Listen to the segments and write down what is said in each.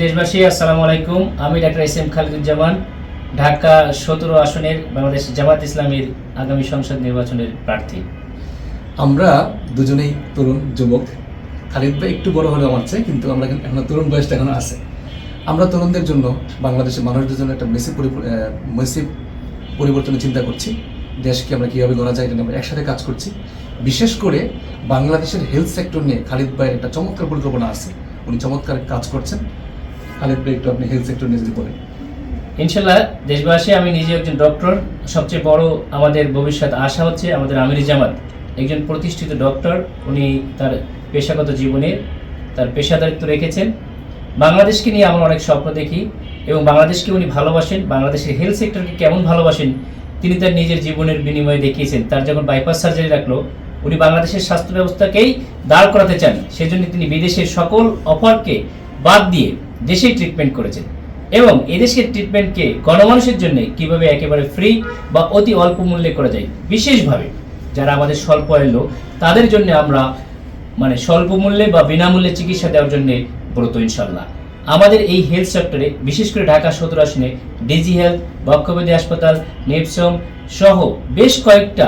দেশবাসী, আসসালামু আলাইকুম। আমি doctor S M Khaliduzzaman, Dhaka 17 আসনের বাংলাদেশ জামাত ইসলামীর আগামী সংসদ নির্বাচনের প্রার্থী। আমরা দুজনেই তরুণ যুবক। খালিদ ভাই একটু বড় হলেও আমার চেয়ে, কিন্তু আমরা এখনো তরুণ বয়সটা এখনো আছে। আমরা তরুণদের জন্য, বাংলাদেশের মানুষদের জন্য একটা মেসিভ পরিবর্তনের চিন্তা করছি। দেশকে আমরা কীভাবে গড়া যায় এটা আমরা একসাথে কাজ করছি। বিশেষ করে বাংলাদেশের হেলথ সেক্টর নিয়ে খালিদ ভাইয়ের একটা চমৎকার পরিকল্পনা আছে, উনি চমৎকার কাজ করছেন। খালিদ ভাই একটু আপনি হেলথ সেক্টর নিয়ে যদি বলেন। ইনশাল্লাহ দেশবাসী, আমি নিজে একজন ডক্টর। সবচেয়ে বড় আমাদের ভবিষ্যৎ আশা হচ্ছে আমাদের আমির জামাত একজন প্রতিষ্ঠিত ডক্টর। উনি তার পেশাগত জীবনে তার পেশাদারিত্ব রেখেছেন। বাংলাদেশকে নিয়ে আমরা অনেক স্বপ্ন দেখি এবং বাংলাদেশকে উনি ভালোবাসেন। বাংলাদেশের হেলথ সেক্টরকে কেমন ভালোবাসেন তিনি তার নিজের জীবনের বিনিময়ে দেখিয়েছেন। তার যখন বাইপাস সার্জারি রাখলো, উনি বাংলাদেশের স্বাস্থ্য ব্যবস্থাকেই দাঁড় করাতে চান। সেজন্য তিনি বিদেশের সকল অফারকে বাদ দিয়ে দেশেই ট্রিটমেন্ট করেছেন এবং এদেশের ট্রিটমেন্টকে গণমানুষের জন্য কিভাবে একেবারে ফ্রি বা অতি অল্প মূল্যে করা যায়, বিশেষভাবে যারা আমাদের স্বল্প আয়ের লোক তাদের জন্য আমরা স্বল্প মূল্যে বা বিনামূল্যে চিকিৎসা দেওয়ার জন্য ব্রত ইনশাল্লাহ। আমাদের এই হেলথ সেক্টরে বিশেষ করে ঢাকা 17 আসনে ডিজি হেলথ, বক্ষব্যাধি হাসপাতাল, নেপসম সহ বেশ কয়েকটা,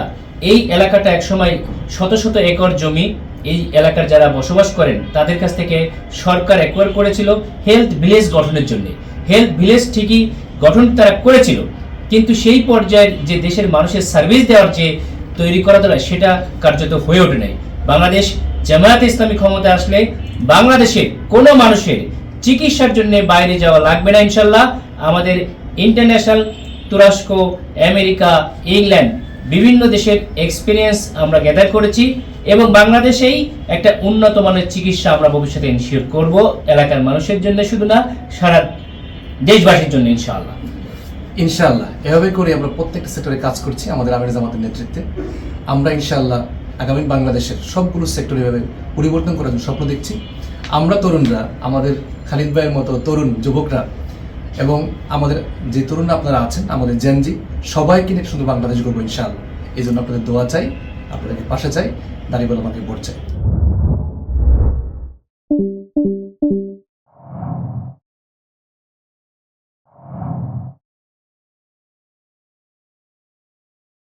এই এলাকাটা একসময় শত শত একর জমি এই এলাকার যারা বসবাস করেন তাদের কাছ থেকে সরকার অ্যাকোয়ার করেছিল হেলথ ভিলেজ গঠনের জন্য। হেলথ ভিলেজ ঠিকই গঠন তারা করেছিল, কিন্তু সেই পর্যায়ের যে দেশের মানুষের সার্ভিস দেওয়ার যে তৈরি করা দরকার সেটা কার্যত হয়ে ওঠে নাই। বাংলাদেশ জামায়াতে ইসলামী ক্ষমতা আসলে বাংলাদেশের কোনো মানুষের চিকিৎসার জন্য বাইরে যাওয়া লাগবে না ইনশাল্লাহ। আমাদের ইন্টারন্যাশনাল তুরস্ক, আমেরিকা, ইংল্যান্ড বিভিন্ন দেশের এক্সপিরিয়েন্স আমরা গ্যাদার করেছি এবং বাংলাদেশেই একটা উন্নত মানের চিকিৎসা আমরা ভবিষ্যতে ইনশিওর করব, এলাকার মানুষের জন্য শুধু না, সারা দেশবাসীর জন্য ইনশাআল্লাহ। ইনশাআল্লাহ এভাবে করে আমরা প্রত্যেকটা সেক্টরে কাজ করছি আমাদের আমির জামাতের নেতৃত্বে। আমরা ইনশাআল্লাহ আগামী বাংলাদেশের সবগুলো সেক্টর এভাবে পরিবর্তন করার জন্য স্বপ্ন দেখছি। আমরা তরুণরা, আমাদের খালিদ ভাইয়ের মতো তরুণ যুবকরা এবং আমাদের যে তরুণরা আপনারা আছেন, আমাদের জেনজি, সবাইকে নিয়ে সুন্দর বাংলাদেশ গড়বো ইনশাআল্লাহ। এই জন্য আপনাদের দোয়া চাই, আপনাদেরকে পাশে চাই, দাঁড়িয়ে আমাকে ভোট চাই।